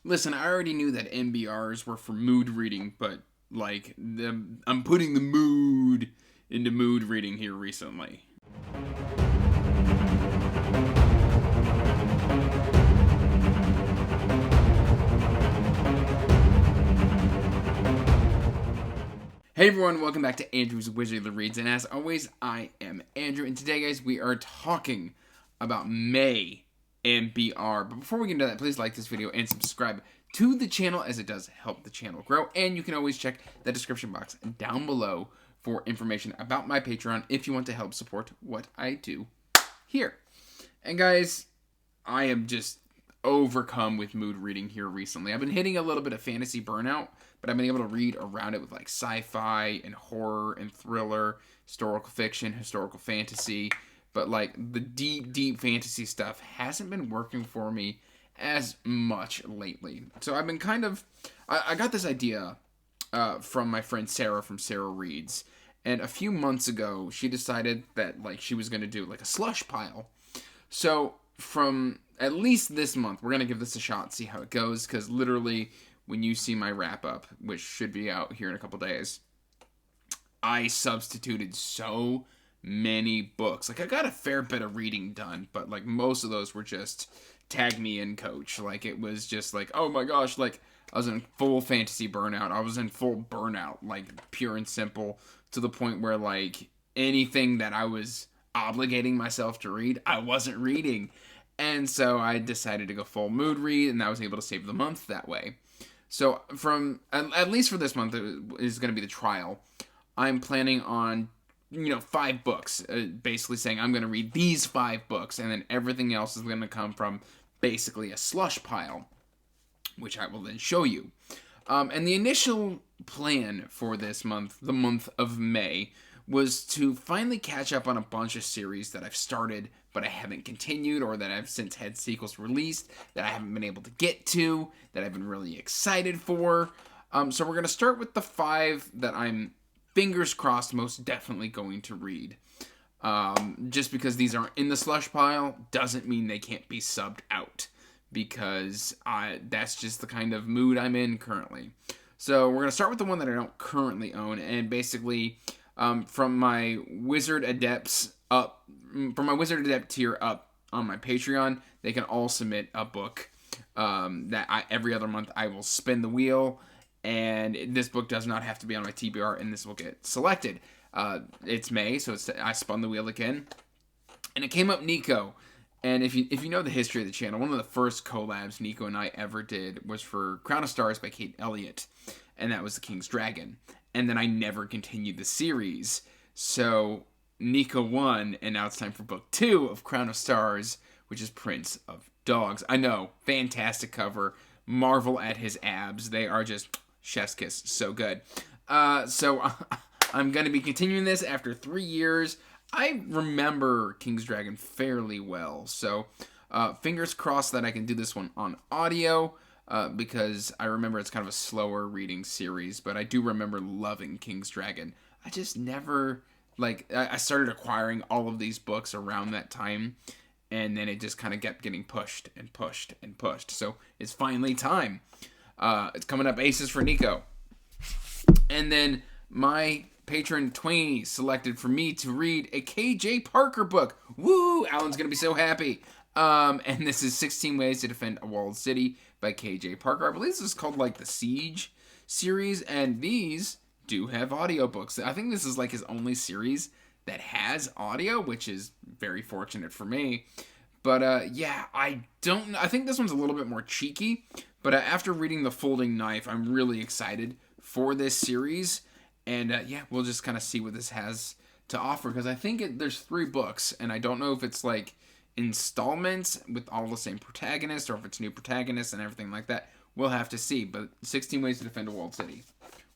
Listen, I already knew that MBRs were for mood reading, but like I'm putting the mood into mood reading here recently. Hey everyone, welcome back to Andrew's Wizardly Reads, and as always, I am Andrew, and today, guys, we are talking about May MBR. But before we get into that, please like this video and subscribe to the channel, as it does help the channel grow, and you can always check the description box down below for information about my Patreon if you want to help support what I do here. And guys, I am just overcome with mood reading here recently. I've been hitting a little bit of fantasy burnout, but I've been able to read around it with like sci-fi and horror and thriller, historical fiction, historical fantasy, but like the deep fantasy stuff hasn't been working for me as much lately. So I've been I got this idea from my friend Sarah from Sarah Reads, and a few months ago she decided that like she was going to do like a slush pile. So from at least this month, we're going to give this a shot, see how it goes, because literally when you see my wrap up, which should be out here in a couple days, I substituted so many books. Like, I got a fair bit of reading done, but like most of those were just tag me in, coach. Like, it was just like, oh my gosh, like I was in full fantasy burnout. I was in full burnout, like pure and simple, to the point where like anything that I was obligating myself to read, I wasn't reading. And so I decided to go full mood read, and I was able to save the month that way. So from, at least for this month, is going to be the trial. I'm planning on, 5 books, basically saying I'm going to read these 5 books, and then everything else is going to come from basically a slush pile, which I will then show you. And the initial plan for this month, the month of May, was to finally catch up on a bunch of series that I've started but I haven't continued, or that I've since had sequels released that I haven't been able to get to, that I've been really excited for. So we're going to start with the 5 that I'm, fingers crossed, most definitely going to read. Just because these aren't in the slush pile doesn't mean they can't be subbed out, because that's just the kind of mood I'm in currently. So we're going to start with the one that I don't currently own, and basically from my Wizard Adepts up, from my Wizard Adept tier up on my Patreon, they can all submit a book that every other month I will spin the wheel, and this book does not have to be on my TBR, and this will get selected. It's May, so I spun the wheel again, and it came up Nico. And if you know the history of the channel, one of the first collabs Nico and I ever did was for Crown of Stars by Kate Elliott, and that was The King's Dragon. And then I never continued the series, so Nico won, and now it's time for book 2 of Crown of Stars, which is Prince of Dogs. I know, fantastic cover, marvel at his abs, they are just chef's kiss, so good. So I'm going to be continuing this after 3 years. I remember King's Dragon fairly well, so fingers crossed that I can do this one on audio, because I remember it's kind of a slower reading series, but I do remember loving King's Dragon. I just never, I started acquiring all of these books around that time, and then it just kind of kept getting pushed and pushed and pushed. So it's finally time. It's coming up, Aces for Nico. And then my patron Twainy selected for me to read a KJ Parker book. Woo! Alan's going to be so happy. And this is 16 Ways to Defend a Walled City by KJ Parker. I believe this is called like the Siege series, and these do have audiobooks. I think this is like his only series that has audio, which is very fortunate for me. But yeah, I think this one's a little bit more cheeky, but after reading The Folding Knife, I'm really excited for this series. And yeah, we'll just kind of see what this has to offer, because I think there's 3 books, and I don't know if it's like installments with all the same protagonists, or if it's new protagonists and everything like that. We'll have to see. But 16 Ways to Defend a Walled City,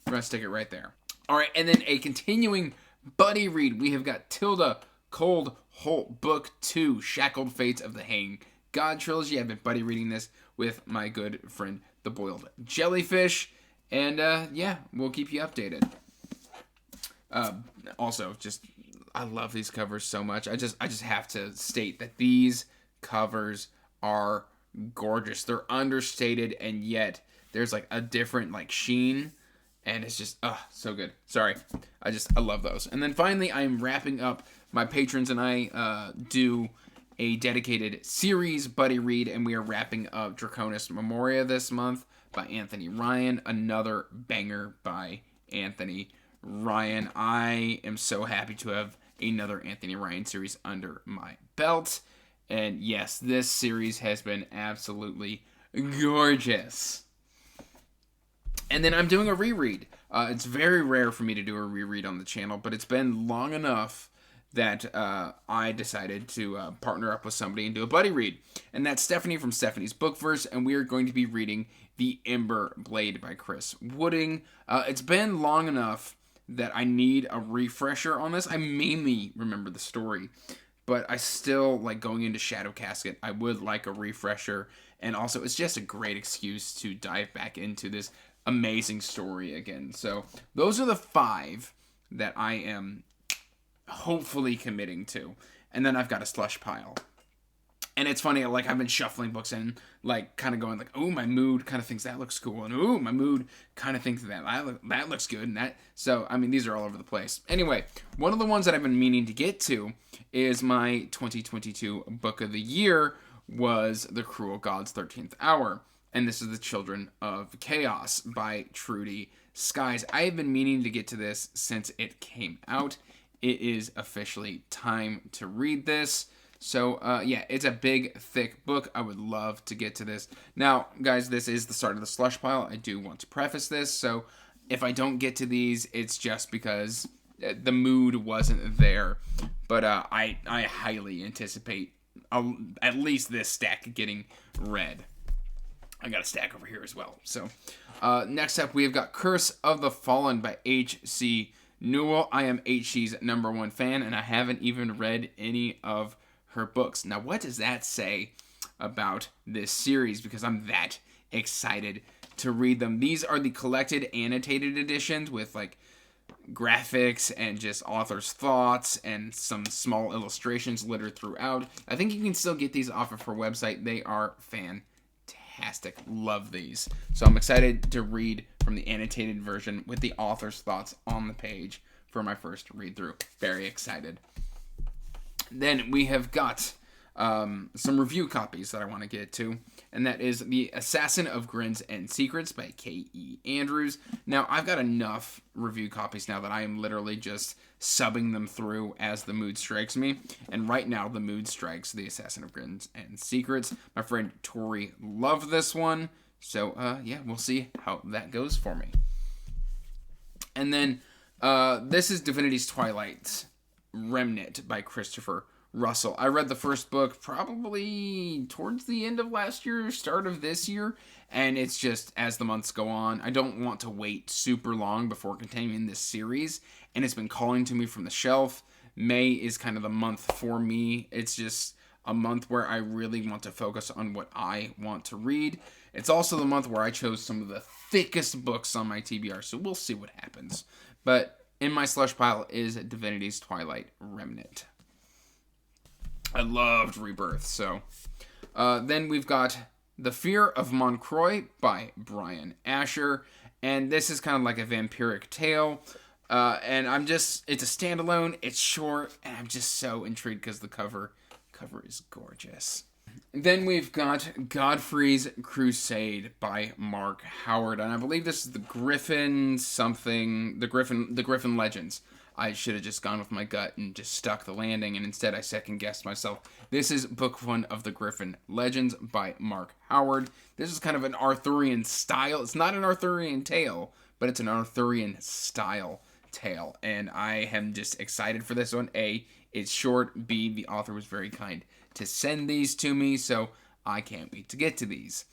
we're going to stick it right there. All right, and then a continuing buddy read, we have got Tilda Cold Holt, Book 2, Shackled Fates of the Hang God Trilogy. I've been buddy reading this with my good friend, the Boiled Jellyfish, and yeah, we'll keep you updated. Also, just, I love these covers so much. I just have to state that these covers are gorgeous. They're understated, and yet there's like a different like sheen, and it's just so good. Sorry, I love those. And then finally, I'm wrapping up. My patrons and I do a dedicated series buddy read, and we are wrapping up Draconic Memorial this month by Anthony Ryan, another banger by Anthony Ryan. I am so happy to have another Anthony Ryan series under my belt. And yes, this series has been absolutely gorgeous. And then I'm doing a reread. It's very rare for me to do a reread on the channel, but it's been long enough that I decided to partner up with somebody and do a buddy read. And that's Stephanie from Stephanie's Bookverse, and we are going to be reading The Ember Blade by Chris Wooding. It's been long enough that I need a refresher on this. I mainly remember the story, but I still, like, going into Shadow Casket, I would like a refresher. And also, it's just a great excuse to dive back into this amazing story again. So those are the 5 that I am hopefully committing to. And then I've got a slush pile. And it's funny, like, I've been shuffling books and, like, kind of going, like, oh, my mood kind of thinks that looks cool. And, oh, my mood kind of thinks that looks good. And that, so, I mean, these are all over the place. Anyway, one of the ones that I've been meaning to get to is my 2022 book of the year was The Cruel God's 13th Hour. And this is The Children of Chaos by Trudy Skies. I have been meaning to get to this since it came out. It is officially time to read this. So, yeah, it's a big, thick book. I would love to get to this. Now, guys, this is the start of the slush pile. I do want to preface this. So, if I don't get to these, it's just because the mood wasn't there. But I highly anticipate at least this stack getting read. I got a stack over here as well. So, next up, we have got Curse of the Fallen by H.C. Newell. I am H.C.'s #1 fan, and I haven't even read any of her books. Now, what does that say about this series? Because I'm that excited to read them. These are the collected annotated editions with, like, graphics and just author's thoughts and some small illustrations littered throughout. I think you can still get these off of her website. They are fantastic. Love these. So I'm excited to read from the annotated version with the author's thoughts on the page for my first read through. Very excited. Then we have got some review copies that I want to get to, and that is The Assassin of Grins and Secrets by K.E. Andrews. Now, I've got enough review copies now that I am literally just subbing them through as the mood strikes me, and right now the mood strikes The Assassin of Grins and Secrets. My friend Tori loved this one, so yeah, we'll see how that goes for me. And then this is Divinity's Twilight Remnant by Christopher Russell. I read the first book probably towards the end of last year, start of this year, and it's just, as the months go on, I don't want to wait super long before continuing this series, and it's been calling to me from the shelf. May is kind of the month for me. It's just a month where I really want to focus on what I want to read. It's also the month where I chose some of the thickest books on my TBR, so we'll see what happens. But in my slush pile is Divinity's Twilight Remnant. I loved Rebirth, so. Then we've got The Fear of Moncroy by Brian Asher. And this is kind of like a vampiric tale. And it's a standalone, it's short, and I'm just so intrigued because the cover is gorgeous. Then we've got Godfreys Crusade by Mark Howard, and I believe this is the Griffin Legends. I should have just gone with my gut and just stuck the landing, and instead I second-guessed myself. This is book 1 of the Griffin Legends by Mark Howard. This is kind of an Arthurian style. It's not an Arthurian tale, but it's an Arthurian style tale, and I am just excited for this one. A, it's short. B, the author was very kind to send these to me, so I can't wait to get to these.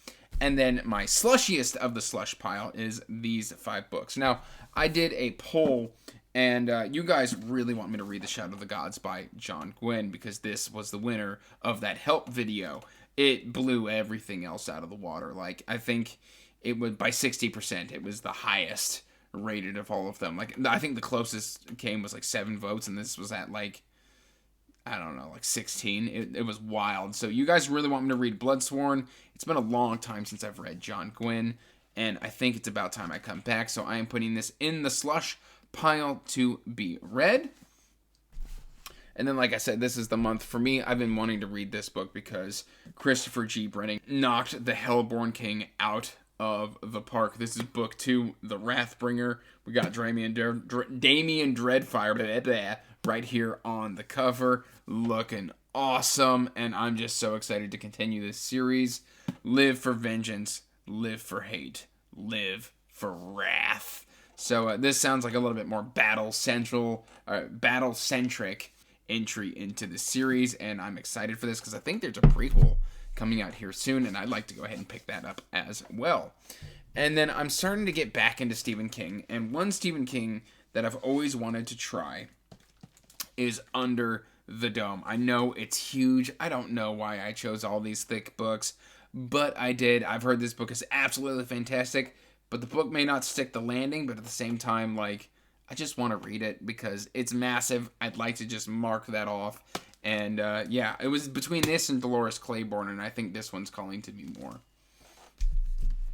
And then my slushiest of the slush pile is these 5 books. Now, I did a poll, and you guys really want me to read The Shadow of the Gods by John Gwynne, because this was the winner of that help video. It blew everything else out of the water. Like, I think it was by 60%. It was the highest rated of all of them. Like, I think the closest came was like 7 votes, and this was at like I don't know, like 16. It was wild. So you guys really want me to read Bloodsworn? It's been a long time since I've read John Gwynne, and I think it's about time I come back. So I am putting this in the slush pile to be read. And then, like I said, this is the month for me. I've been wanting to read this book because Christopher G. Brennan knocked the Hellborn King out of the park. This is book 2, The Wrathbringer. We got Damien Dreadfire right here on the cover, looking awesome, and I'm just so excited to continue this series. Live for vengeance, live for hate, live for wrath. So this sounds like a little bit more battle-centric entry into the series, and I'm excited for this because I think there's a prequel coming out here soon, and I'd like to go ahead and pick that up as well. And then I'm starting to get back into Stephen King, and one Stephen King that I've always wanted to try is Under the Dome. I know it's huge. I don't know why I chose all these thick books, but I did. I've heard this book is absolutely fantastic, but the book may not stick the landing, but at the same time, like, I just want to read it because it's massive. I'd like to just mark that off. And yeah, it was between this and Dolores Claiborne, and I think this one's calling to me more.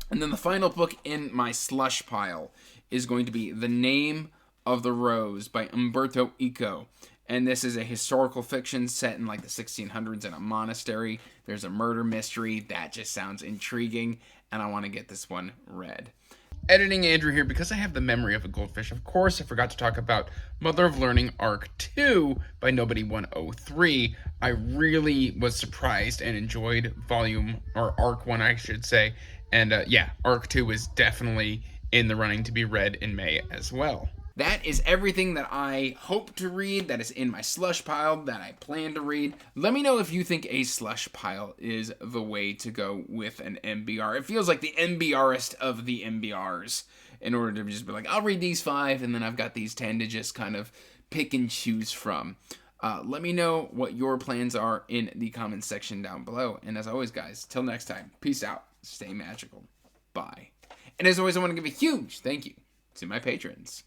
And then the final book in my slush pile is going to be The Name of the Rose by Umberto Eco. And this is a historical fiction set in like the 1600s in a monastery. There's a murder mystery. That just sounds intriguing, and I want to get this one read. Editing Andrew here because I have the memory of a goldfish. Of course, I forgot to talk about Mother of Learning Arc 2 by Nobody 103. I really was surprised and enjoyed Arc 1, I should say. And yeah, Arc 2 is definitely in the running to be read in May as well. That is everything that I hope to read, that is in my slush pile, that I plan to read. Let me know if you think a slush pile is the way to go with an MBR. It feels like the MBRist of the MBRs, in order to just be like, I'll read these 5, and then I've got these 10 to just kind of pick and choose from. Let me know what your plans are in the comments section down below. And as always, guys, till next time, peace out, stay magical, bye. And as always, I want to give a huge thank you to my patrons.